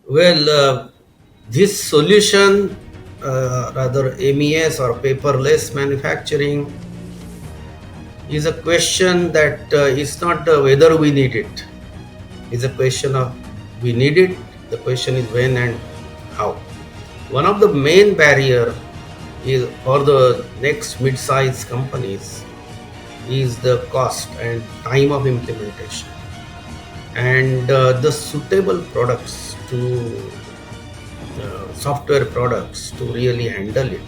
Well, this solution, rather MES or paperless manufacturing, is a question that is not whether we need it. It's a question of we need it. The question is when and how. One of the main barrier is for the next mid-sized companies is the cost and time of implementation and the suitable products to software products to really handle it.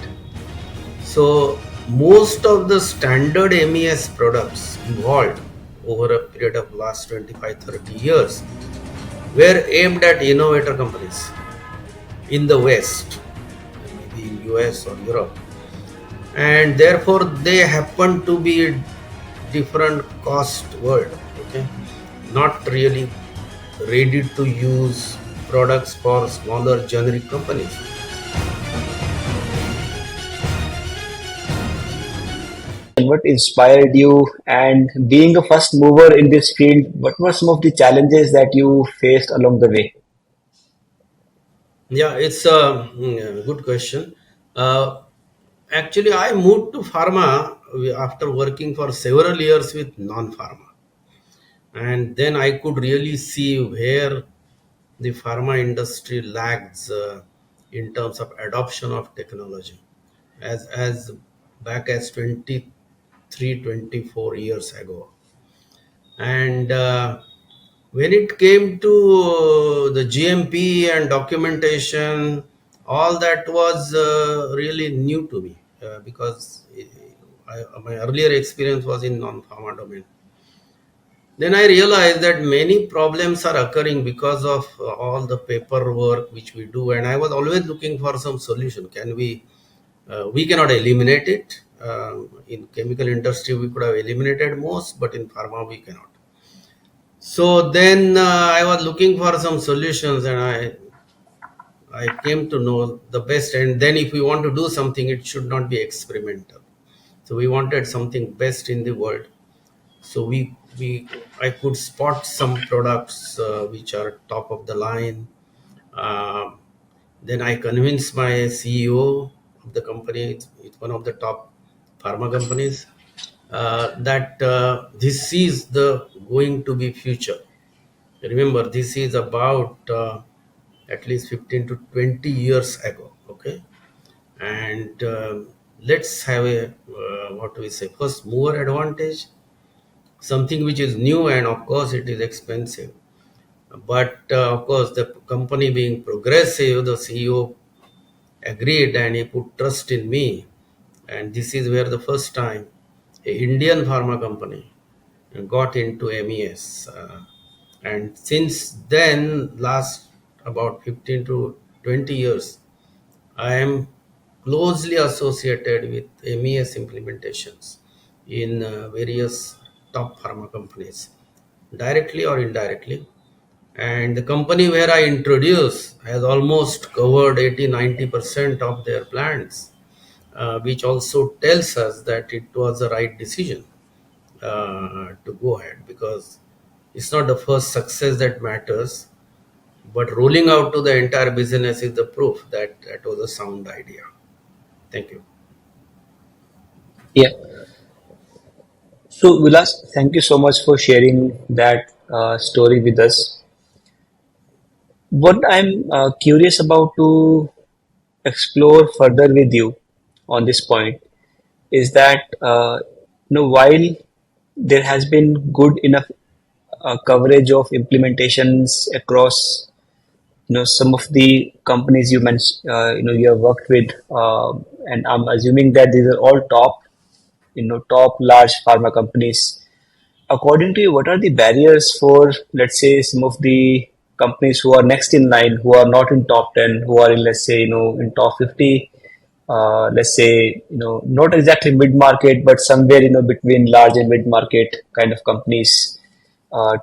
So most of the standard MES products evolved over a period of last 25-30 years were aimed at innovator companies in the West, maybe in US or Europe, and therefore they happen to be different cost world. Okay, not really ready to use products for smaller generic companies. What inspired you? And being a first mover in this field, what were some of the challenges that you faced along the way? Yeah, it's a good question. Uh, Actually, I moved to pharma after working for several years with non-pharma, and then I could really see where the pharma industry lags in terms of adoption of technology. As back as 23-24 years ago, and when it came to the GMP and documentation, all that was really new to me because my earlier experience was in non-pharma domain. Then I realized that many problems are occurring because of all the paperwork which we do, and I was always looking for some solution. Can we cannot eliminate it. In chemical industry, we could have eliminated most, but in pharma, we cannot. So then I was looking for some solutions, and I came to know the best. And then if we want to do something, it should not be experimental. So we wanted something best in the world. So we I could spot some products which are top of the line. Uh, then I convinced my CEO of the company. It's one of the top pharma companies. That this is the going to be future. Remember, this is about at least 15 to 20 years ago. Okay, and let's have a what do we say, first mover advantage, something which is new, and of course it is expensive. But of course, the company being progressive, the CEO agreed and he put trust in me. And this is where the first time a Indian pharma company got into MES. And since then, last about 15 to 20 years, I am closely associated with MES implementations in various top pharma companies, directly or indirectly. And the company where I introduced has almost covered 80-90% of their plants, which also tells us that it was the right decision to go ahead, because it's not the first success that matters, but rolling out to the entire business is the proof that that was a sound idea. Thank you. Yeah. So, Vilas, thank you so much for sharing that story with us. What I'm curious about to explore further with you on this point is that while there has been good enough coverage of implementations across some of the companies you mentioned, you have worked with, and I'm assuming that these are all top large pharma companies. According to you, what are the barriers for, let's say, some of the companies who are next in line, who are not in top 10, who are in, let's say, in top 50, let's say, not exactly mid-market, but somewhere, between large and mid-market kind of companies,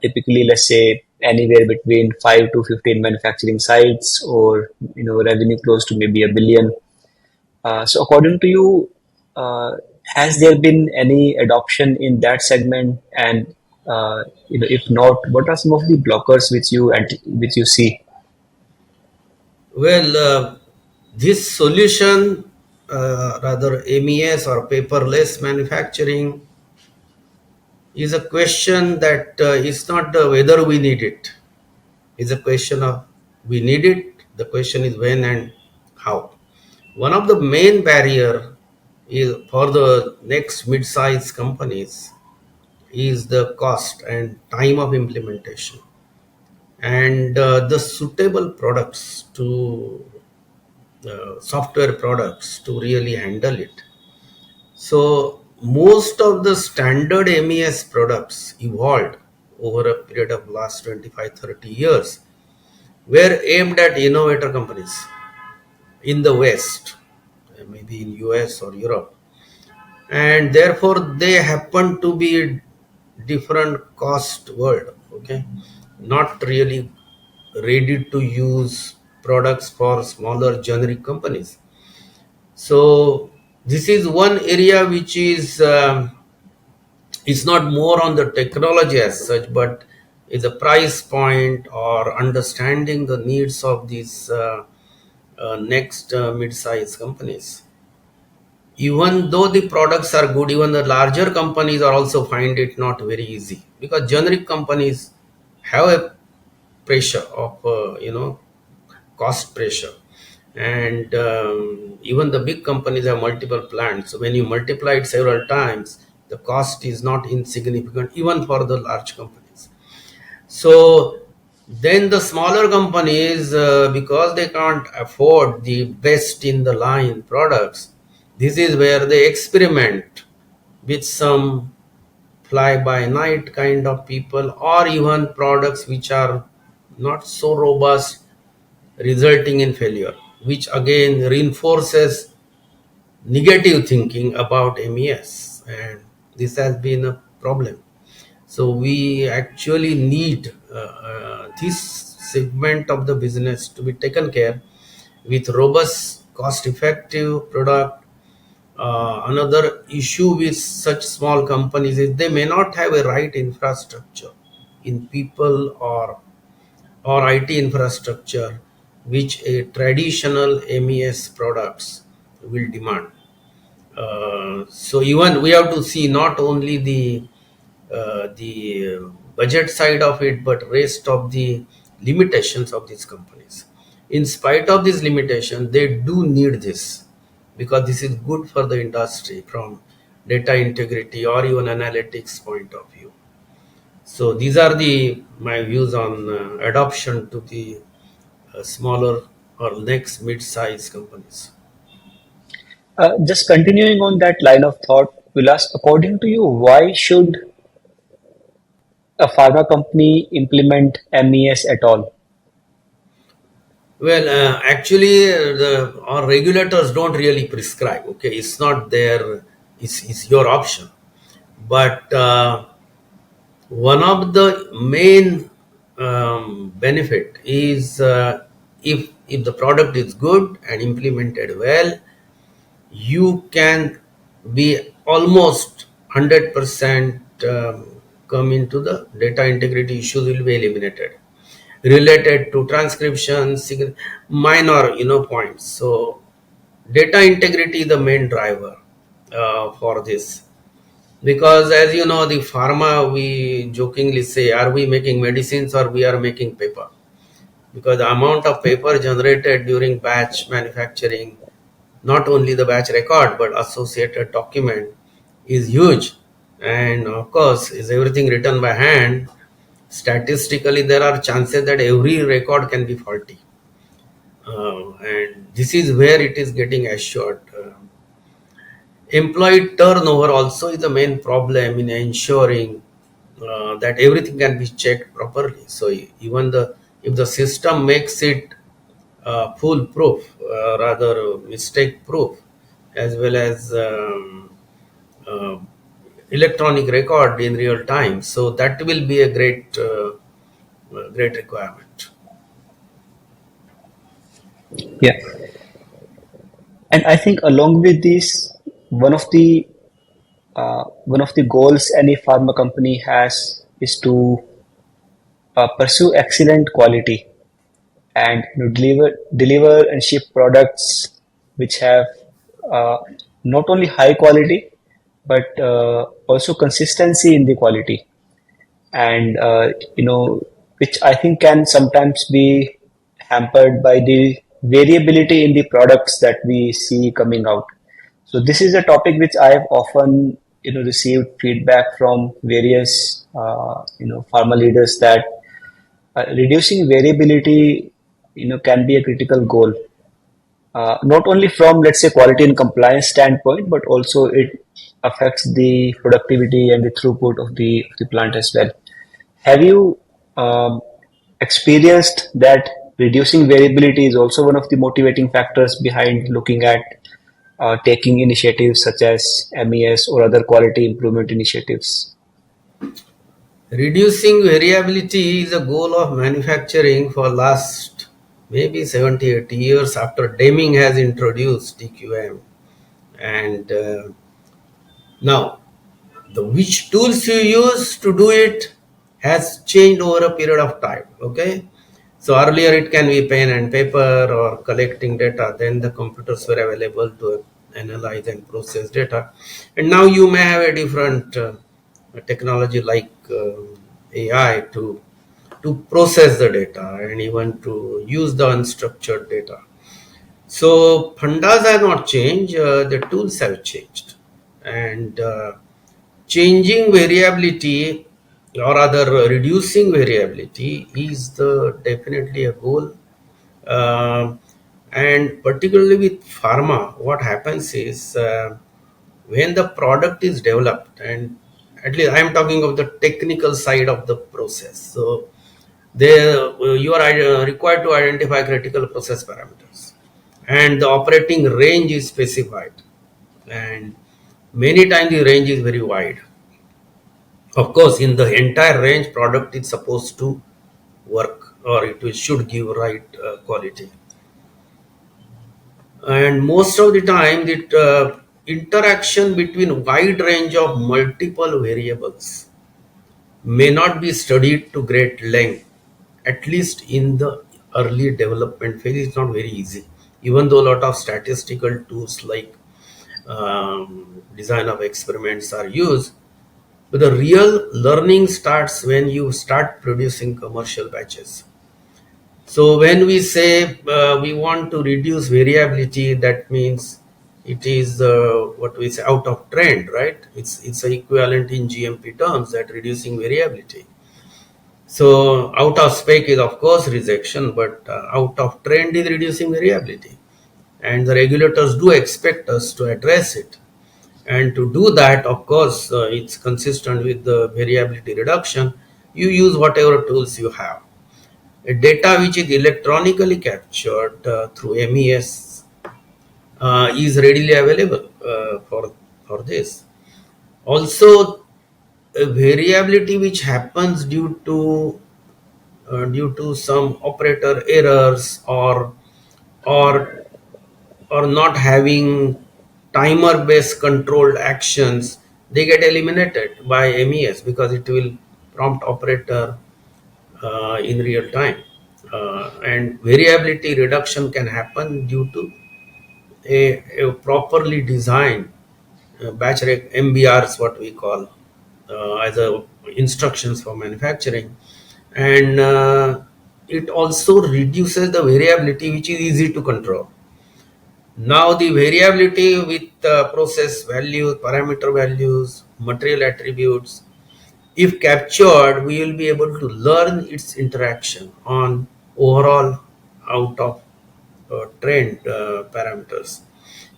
typically, let's say, anywhere between 5 to 15 manufacturing sites, or, revenue close to maybe a billion. So according to you, has there been any adoption in that segment? And if not, what are some of the blockers which you see? Well, this solution, rather MES or paperless manufacturing, is a question that is not whether we need it. It's a question of we need it. The question is when and how. One of the main barrier is for the next mid-size companies is the cost and time of implementation and the suitable products to software products to really handle it. So most of the standard MES products evolved over a period of last 25 30 years were aimed at innovator companies in the West, maybe in US or Europe, and therefore they happen to be different cost world. Okay, not really ready to use products for smaller generic companies. So this is one area which is it's not more on the technology as such, but is a price point or understanding the needs of these next mid-size companies. Even though the products are good, even the larger companies are also find it not very easy because generic companies have a pressure of cost pressure, and even the big companies have multiple plants. So when you multiply it several times, the cost is not insignificant even for the large companies. So then the smaller companies, because they can't afford the best in the line products, this is where they experiment with some fly by night kind of people or even products which are not so robust, resulting in failure, which again reinforces negative thinking about MES, and this has been a problem. So we actually need this segment of the business to be taken care with robust, cost-effective product. Another issue with such small companies is they may not have a right infrastructure in people or IT infrastructure, which a traditional MES products will demand. So even we have to see not only the budget side of it, but rest of the limitations of these companies. In spite of this limitation, they do need this because this is good for the industry from data integrity or even analytics point of view. So these are the my views on adoption to the smaller or next mid-size companies. Just continuing on that line of thought, Vilas, according to you, why should a pharma company implement MES at all? Well, actually, the our regulators don't really prescribe. Okay, it's not their, it's your option. But one of the main benefit is if the product is good and implemented well, you can be almost 100% come into the data integrity issues will be eliminated related to transcription minor points. So data integrity is the main driver for this, because as you know, the pharma, we jokingly say, are we making medicines or we are making paper? Because the amount of paper generated during batch manufacturing, not only the batch record but associated document, is huge. And of course, is everything written by hand, statistically there are chances that every record can be faulty. And this is where it is getting assured. Employee turnover also is the main problem in ensuring that everything can be checked properly. So even the if the system makes it foolproof, rather mistake proof, as well as uh, electronic record in real time, so that will be a great requirement. Yeah, and I think along with this, one of the one of the goals any pharma company has is to pursue excellent quality. and deliver and ship products which have uh, not only high quality but also consistency in the quality, and which I think can sometimes be hampered by the variability in the products that we see coming out. So this is a topic which I have often received feedback from various pharma leaders that reducing variability can be a critical goal, not only from, let's say, quality and compliance standpoint, but also it affects the productivity and the throughput of the plant as well. Have you um, experienced that reducing variability is also one of the motivating factors behind looking at taking initiatives such as MES or other quality improvement initiatives? Reducing variability is a goal of manufacturing for last maybe 70, 80 years after Deming has introduced DQM. And now, the which tools you use to do it has changed over a period of time. Okay, so earlier it can be pen and paper or collecting data, then the computers were available to analyze and process data, and now you may have a different technology like AI to process the data and even to use the unstructured data. So pandas have not changed, the tools have changed, and changing variability or rather reducing variability is the definitely a goal. Um and particularly with pharma, what happens is when the product is developed, and at least I am talking of the technical side of the process. So there you are required to identify critical process parameters, and the operating range is specified, and many times the range is very wide. Of course, in the entire range, product is supposed to work or should give right quality. And most of the time, the interaction between wide range of multiple variables may not be studied to great length. At least in the early development phase, it's not very easy. Even though a lot of statistical tools like design of experiments are used, but the real learning starts when you start producing commercial batches. So when we say we want to reduce variability, that means it is what we say out of trend, right? It's equivalent in GMP terms that reducing variability. So out of spec is of course rejection, but out of trend is reducing variability, and the regulators do expect us to address it. And to do that, of course, it's consistent with the variability reduction. You use whatever tools you have. Data which is electronically captured through MES is readily available for this. Also, variability which happens due to some operator errors or or not having timer based controlled actions, they get eliminated by MES because it will prompt operator in real time. And variability reduction can happen due to a properly designed MBRs, what we call as a instructions for manufacturing, and it also reduces the variability, which is easy to control. Now the variability with process values, parameter values, material attributes, if captured, we will be able to learn its interaction on overall out of trend parameters.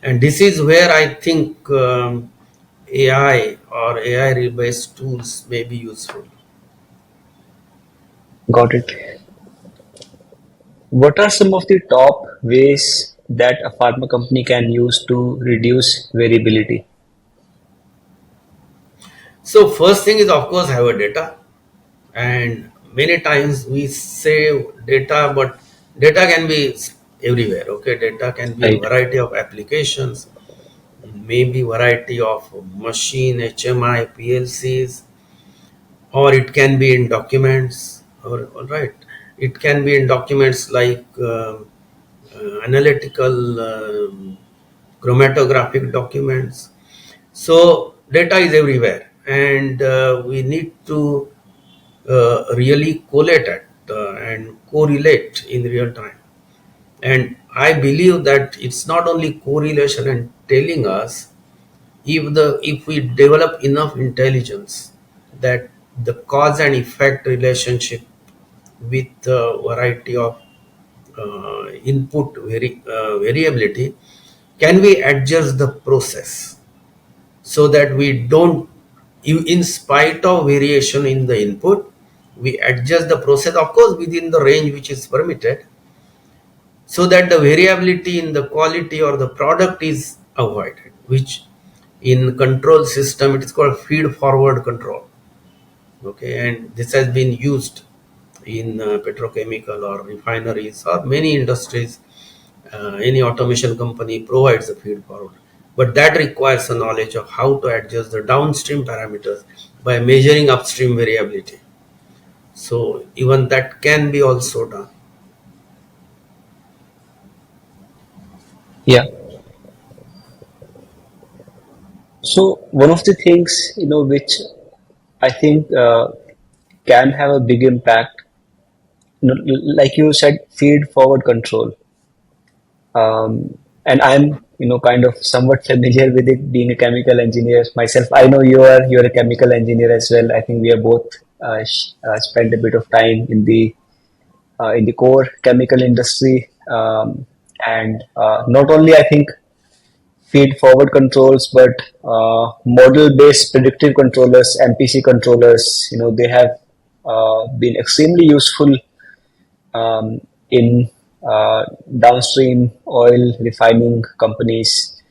And this is where I think AI or AI based tools may be useful. Got it. What are some of the top ways that a pharma company can use to reduce variability? So first thing is of course have a data, and many times we say data, but data can be everywhere. Okay, data can be a Right. variety of applications, maybe variety of machine HMI PLCs, or it can be in documents, or all right. It can be in documents like analytical chromatographic documents. So data is everywhere, and we need to really collate it and correlate in real time. And I believe that it's not only correlation and telling us, if we develop enough intelligence that the cause and effect relationship with a variety of variability, can we adjust the process so that we don't, in spite of variation in the input, we adjust the process, of course within the range which is permitted, so that the variability in the quality or the product is avoided, which in control system it is called feed forward control. Okay, and this has been used in petrochemical or refineries or many industries. Any automation company provides a feed forward, but that requires a knowledge of how to adjust the downstream parameters by measuring upstream variability. So even that can be also done. Yeah. So one of the things, which I think can have a big impact, like you said, feed forward control. And I'm, kind of somewhat familiar with it, being a chemical engineer myself. I know you're a chemical engineer as well. I think we have both spent a bit of time in the core chemical industry, and not only I think feed forward controls, but model based predictive controllers, MPC controllers. They have been extremely useful in downstream oil refining companies,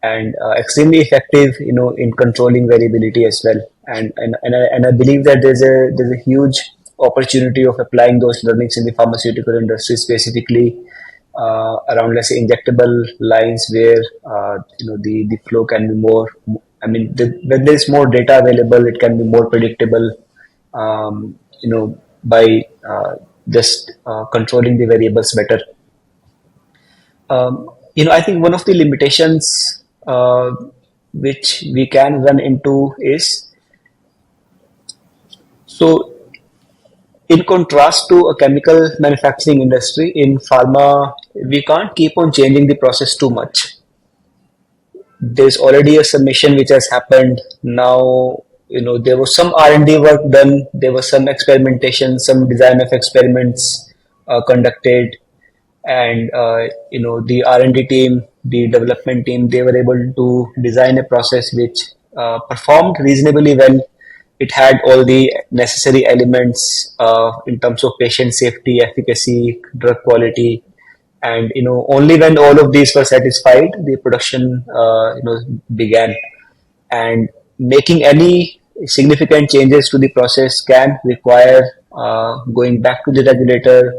and extremely effective, in controlling variability as well. And I believe that there's a huge opportunity of applying those learnings in the pharmaceutical industry, specifically around, let's say, injectable lines, where the flow can be more. I mean, when there's more data available, it can be more predictable. By just controlling the variables better. I think one of the limitations which we can run into is, so in contrast to a chemical manufacturing industry, in pharma, we can't keep on changing the process too much. There's already a submission which has happened. Now, there was some R&D work done, there was some experimentation, some design of experiments conducted, and the R&D team, the development team, they were able to design a process which performed reasonably well. It had all the necessary elements in terms of patient safety, efficacy, drug quality, and only when all of these were satisfied, the production began. And making any significant changes to the process can require going back to the regulator,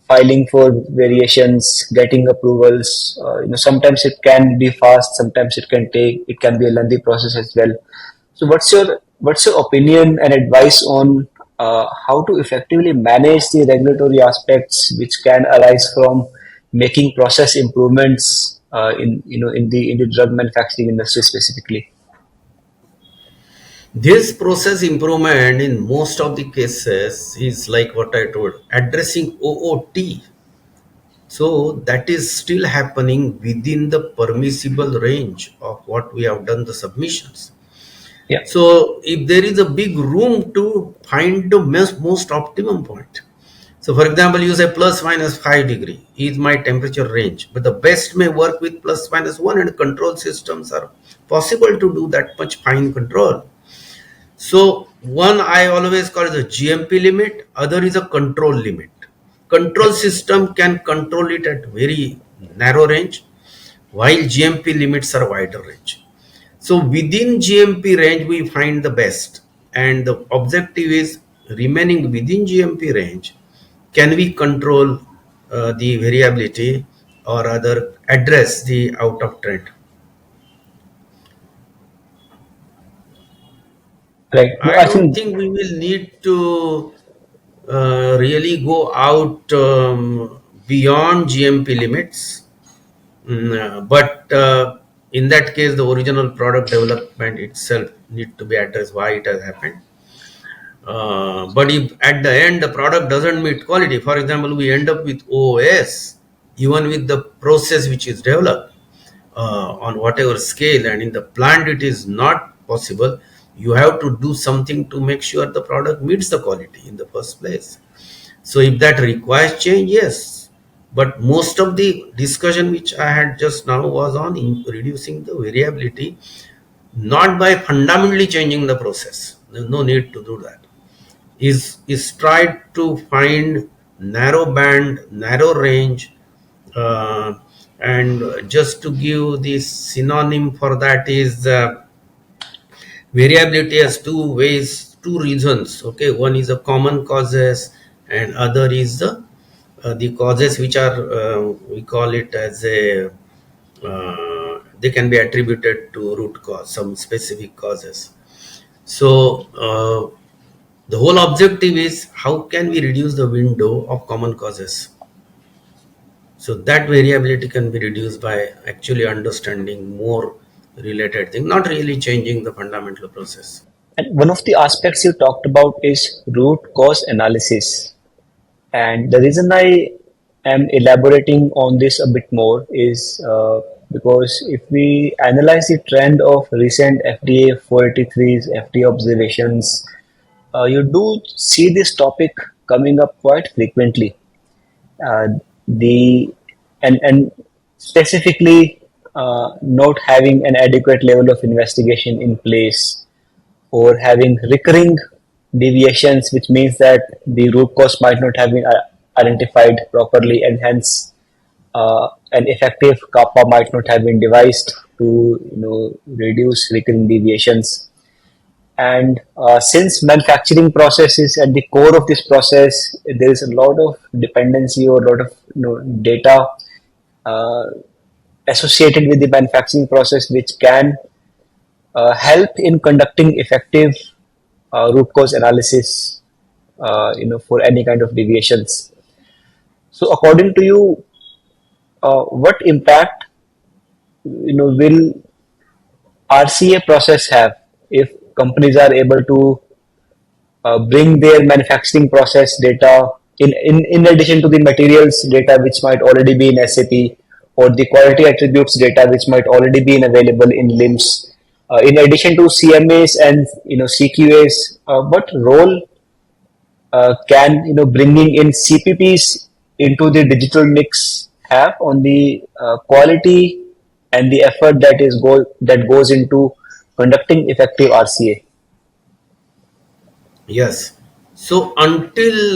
filing for variations, getting approvals. Sometimes it can be fast, sometimes it can be a lengthy process as well. So what's your opinion and advice on how to effectively manage the regulatory aspects which can arise from making process improvements in the drug manufacturing industry specifically? This process improvement in most of the cases is like what I told, addressing OOT. So that is still happening within the permissible range of what we have done the submissions. Yeah. So if there is a big room to find the most optimum point. So for example, you say plus minus 5 degree is my temperature range, but the best may work with plus minus 1, and control systems are possible to do that much fine control. So one I always call it the GMP limit, other is a control limit. Control Yeah. system can control it at very narrow range, while GMP limits are wider range. So within GMP range, we find the best, and the objective is remaining within GMP range. Can we control the variability or other address the out of trend? Right. No, I I don't think think we will need to really go out beyond GMP limits. But in that case, the original product development itself need to be addressed why it has happened. But if at the end the product doesn't meet quality, for example, we end up with OS, even with the process which is developed on whatever scale, and in the plant it is not possible. You have to do something to make sure the product meets the quality in the first place. So if that requires change, yes. But most of the discussion which I had just now was on reducing the variability, not by fundamentally changing the process. There's no need to do that. Is tried to find narrow band, narrow range, uh, and just to give the synonym for that is variability has two ways, two reasons. Okay, one is the common causes, and other is the causes which are we call it as a they can be attributed to root cause, some specific causes. So the whole objective is how can we reduce the window of common causes. So that variability can be reduced by actually understanding more related thing, not really changing the fundamental process. And one of the aspects you talked about is root cause analysis. And the reason I am elaborating on this a bit more is because if we analyze the trend of recent FDA 483s, FDA observations, you do see this topic coming up quite frequently. Uh, the and specifically not having an adequate level of investigation in place or having recurring deviations, which means that the root cause might not have been identified properly, and hence an effective kappa might not have been devised to reduce recurring deviations. And since manufacturing process is at the core of this process, there is a lot of dependency or a lot of data uh, associated with the manufacturing process, which can help in conducting effective root cause analysis, for any kind of deviations. So, according to you, what impact will RCA process have if companies are able to bring their manufacturing process data in addition to the materials data which might already be in SAP, or the quality attributes data which might already be available in LIMS, in addition to CMAs and CQAs, what role can bringing in CPPs into the digital mix have on the quality and the effort that goes into conducting effective RCA? Yes. So until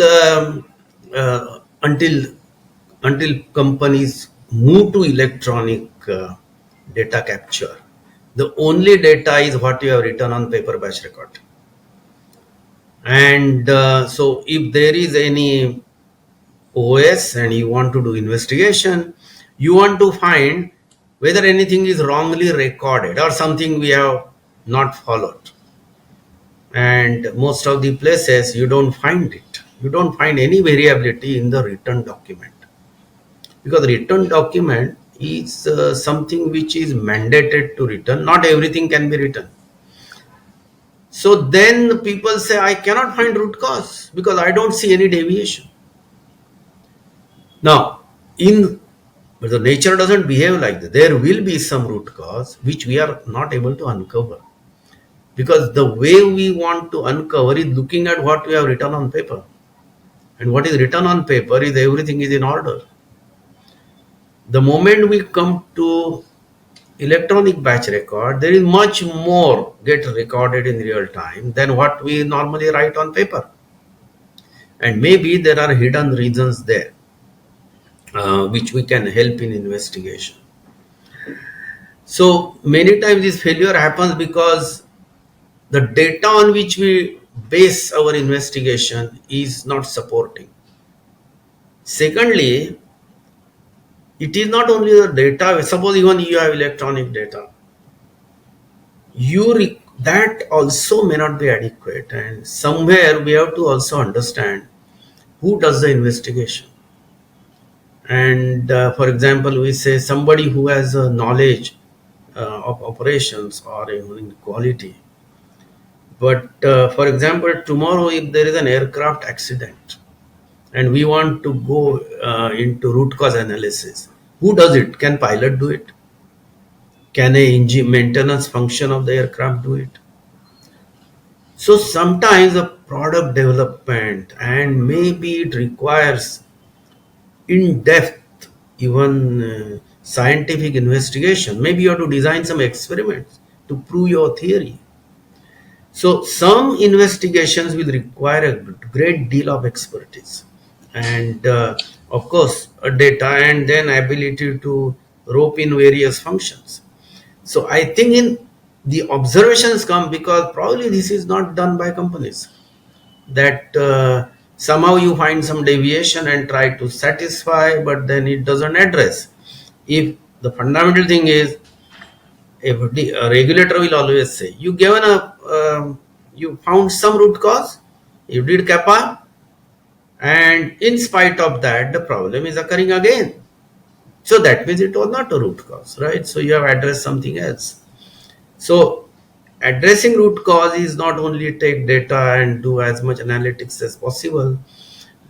companies move to electronic data capture, the only data is what you have written on paper batch record. And so if there is any OS and you want to do investigation, you want to find whether anything is wrongly recorded or something we have not followed. And most of the places you don't find it. You don't find any variability in the written document, because written document is something which is mandated to written. Not everything can be written. So then people say, I cannot find root cause because I don't see any deviation. Now, in but the nature doesn't behave like that. There will be some root cause which we are not able to uncover, because the way we want to uncover is looking at what we have written on paper, and what is written on paper is everything is in order. The moment we come to electronic batch record, there is much more get recorded in real time than what we normally write on paper, and maybe there are hidden reasons there which we can help in investigation. So many times this failure happens because the data on which we base our investigation is not supporting. Secondly, it is not only the data. Suppose even you have electronic data, that also may not be adequate, and somewhere we have to also understand who does the investigation. And for example, we say somebody who has a knowledge of operations or in quality. But for example, tomorrow if there is an aircraft accident and we want to go into root cause analysis, who does it? Can pilot do it? Can a engine maintenance function of the aircraft do it? So sometimes a product development and maybe it requires in depth, even scientific investigation. Maybe you have to design some experiments to prove your theory. So some investigations will require a great deal of expertise and of course a data and then ability to rope in various functions. So I think in the observations come because probably this is not done by companies, that somehow you find some deviation and try to satisfy, but then it doesn't address. If the fundamental thing is, a regulator will always say, you given you found some root cause, you did kappa, and in spite of that, the problem is occurring again. So that means it was not a root cause, right? So you have addressed something else. So addressing root cause is not only take data and do as much analytics as possible,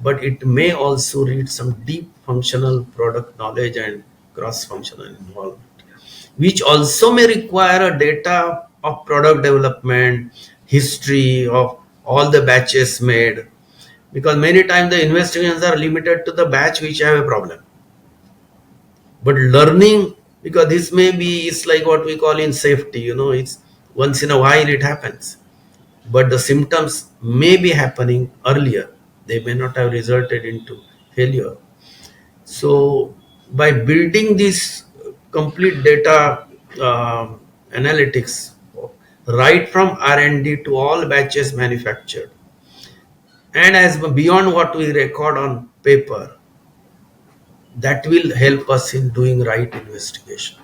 but it may also read some deep functional product knowledge and cross-functional involvement, which also may require a data of product development, history of all the batches made, because many times the investigations are limited to the batch which have a problem. But learning, because this may be, it's like what we call in safety, it's once in a while it happens, but the symptoms may be happening earlier. They may not have resulted into failure. So by building this complete data analytics right from R&D to all batches manufactured, and as beyond what we record on paper, that will help us in doing right investigation.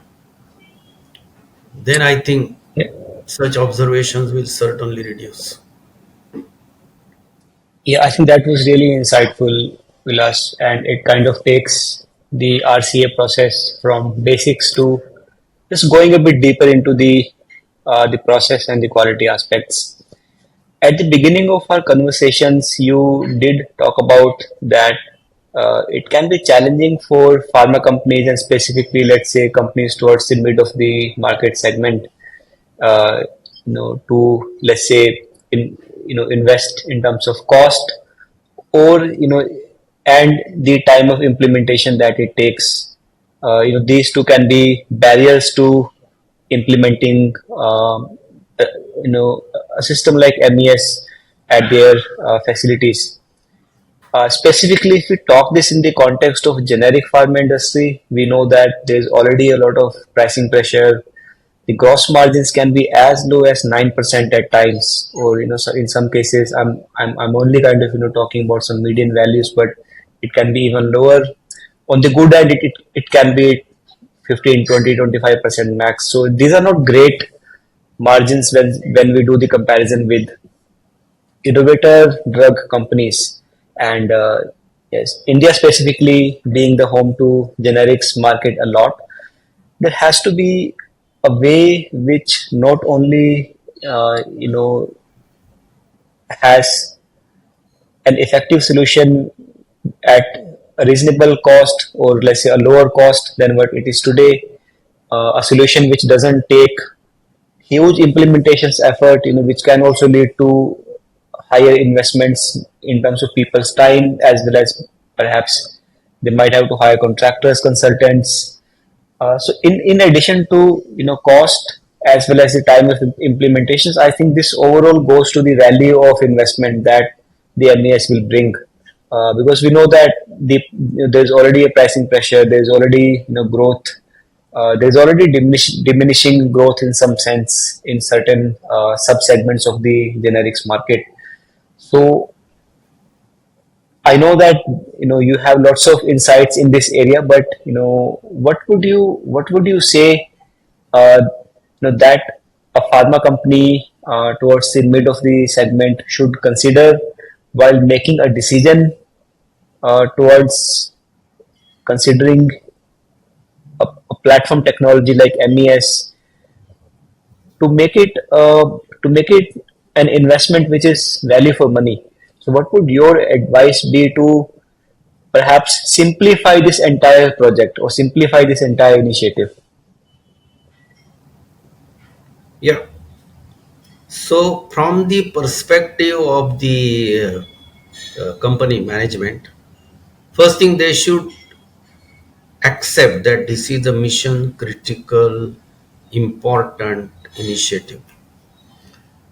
Then I think Yeah, such observations will certainly reduce. yeah, I think that was really insightful, Vilas, and it kind of takes the RCA process from basics to just going a bit deeper into the process and the quality aspects. At the beginning of our conversations, you did talk about that it can be challenging for pharma companies and specifically, let's say, companies towards the mid of the market segment, uh, to let's say, invest in terms of cost or and the time of implementation that it takes. These two can be barriers to implementing uh, a system like MES at their facilities. Specifically, if we talk this in the context of generic pharma industry, we know that there's already a lot of pricing pressure. The gross margins can be as low as 9% at times, or so in some cases, I'm only kind of talking about some median values, but it can be even lower. On the good end, it can be 15, 20, 25% max. So these are not great margins when we do the comparison with innovator drug companies. And yes, India specifically being the home to generics market a lot, there has to be a way which not only has an effective solution at a reasonable cost or let's say a lower cost than what it is today, a solution which doesn't take huge implementations effort, which can also lead to higher investments in terms of people's time, as well as perhaps they might have to hire contractors, consultants. So in addition to cost as well as the time of implementations, I think this overall goes to the value of investment that the MES will bring. Because we know that there's already a pricing pressure, there's already growth, there's already diminishing growth in some sense in certain sub segments of the generics market. So I know that you have lots of insights in this area, but what would you say that a pharma company towards the mid of the segment should consider while making a decision towards considering a platform technology like MES to make it an investment which is value for money. So, what would your advice be to perhaps simplify this entire project or simplify this entire initiative? Yeah. So, from the perspective of the company management, first thing they should accept that this is a mission critical, important initiative,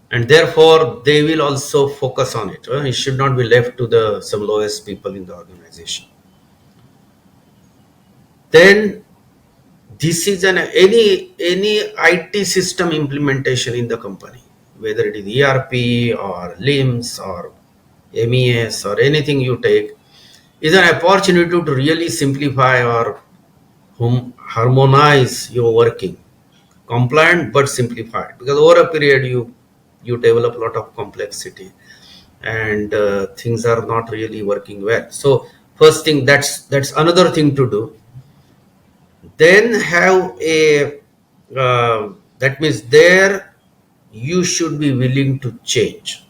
and therefore they will also focus on it. It should not be left to the some lowest people in the organization. Then this is any IT system implementation in the company, whether it is ERP or LIMS or MES or anything you take, is an opportunity to really simplify or harmonize your working, compliant but simplified, because over a period you develop a lot of complexity, and things are not really working well. So first thing, that's another thing to do. Then have a that means there you should be willing to change.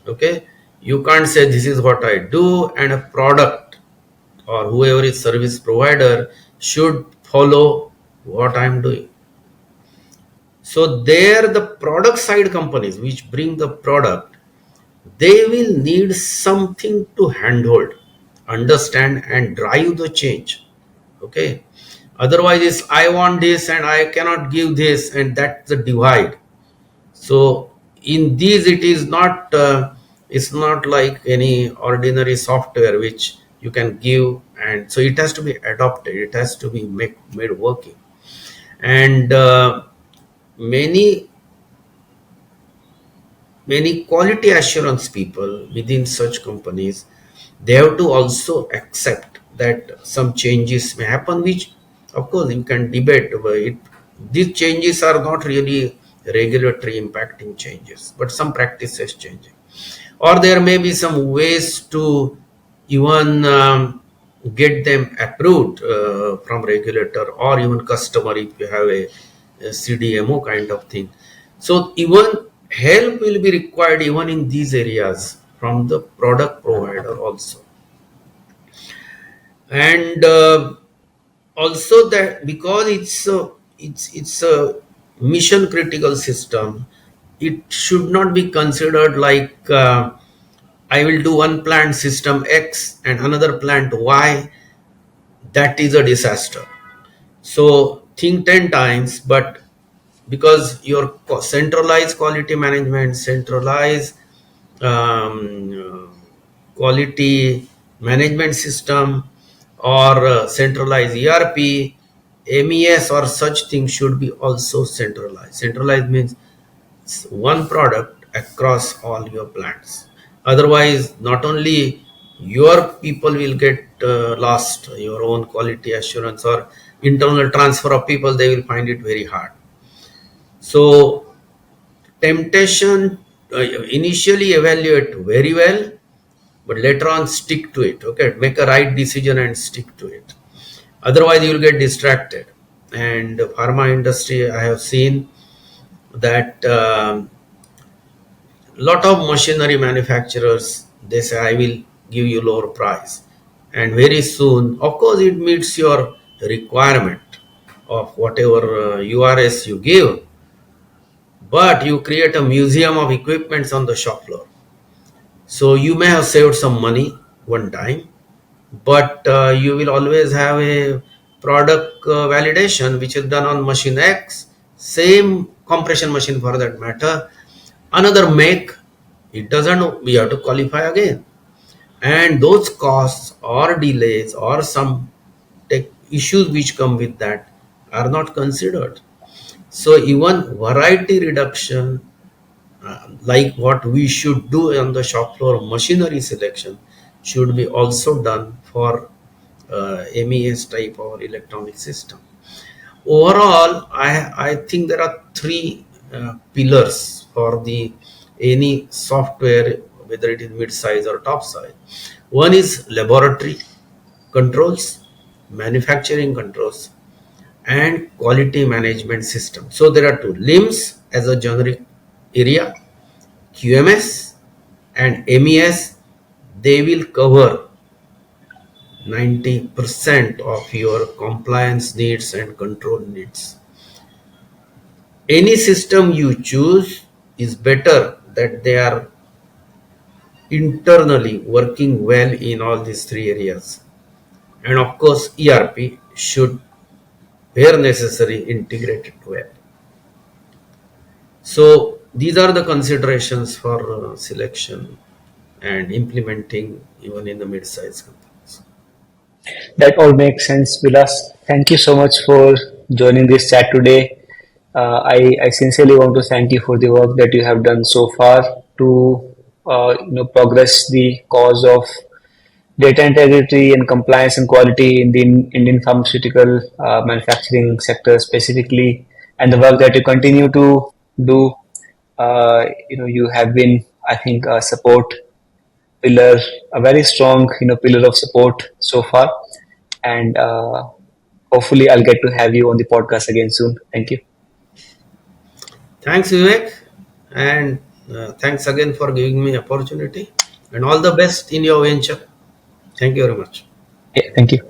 Okay, you can't say this is what I do and a product or whoever is service provider should follow what I'm doing. So there the product side companies which bring the product, they will need something to handhold, understand and drive the change. Okay, otherwise it's I want this and I cannot give this, and that's the divide. So in these it is not it's not like any ordinary software which you can give, and so it has to be adopted, it has to be made working. And many many quality assurance people within such companies, they have to also accept that some changes may happen, which of course you can debate over it. These changes are not really regulatory impacting changes, but some practices changing, or there may be some ways to even get them approved from regulator or even customer if you have a CDMO kind of thing. So even help will be required even in these areas from the product provider also. And also that because it's a mission critical system, it should not be considered like I will do one plant system X and another plant Y, that is a disaster. So think 10 times, but because your centralized quality management, centralized quality management system, or centralized ERP, MES, or such things should be also centralized. Centralized means one product across all your plants. Otherwise, not only your people will get lost, your own quality assurance or internal transfer of people, they will find it very hard. So temptation, initially evaluate very well, but later on stick to it. Okay, make a right decision and stick to it. Otherwise, you will get distracted. And pharma industry, I have seen that lot of machinery manufacturers, they say I will give you lower price, and very soon, of course, it meets your requirement of whatever URS you give, but you create a museum of equipments on the shop floor. So you may have saved some money one time, but you will always have a product validation which is done on machine X, same compression machine for that matter, another make. It doesn't, we have to qualify again, and those costs or delays or some tech issues which come with that are not considered. So even variety reduction, like what we should do on the shop floor, machinery selection should be also done for MES type or electronic system. Overall, I think there are three pillars for the any software, whether it is mid size or top size. One is laboratory controls, manufacturing controls, and quality management system. So there are two limbs as a generic area, QMS and MES. They will cover 90% of your compliance needs and control needs. Any system you choose is better that they are internally working well in all these three areas. And of course, ERP should, where necessary, integrate it well. So these are the considerations for selection and implementing even in the mid-sized companies. That all makes sense, Vilas. Thank you so much for joining this chat today. I sincerely want to thank you for the work that you have done so far to progress the cause of data integrity and compliance and quality in the Indian pharmaceutical manufacturing sector specifically, and the work that you continue to do. You have been, I think, a support pillar, a very strong, pillar of support so far, and hopefully, I'll get to have you on the podcast again soon. Thank you. Thanks, Vivek, and thanks again for giving me opportunity. And all the best in your venture. Thank you very much. Yeah, thank you.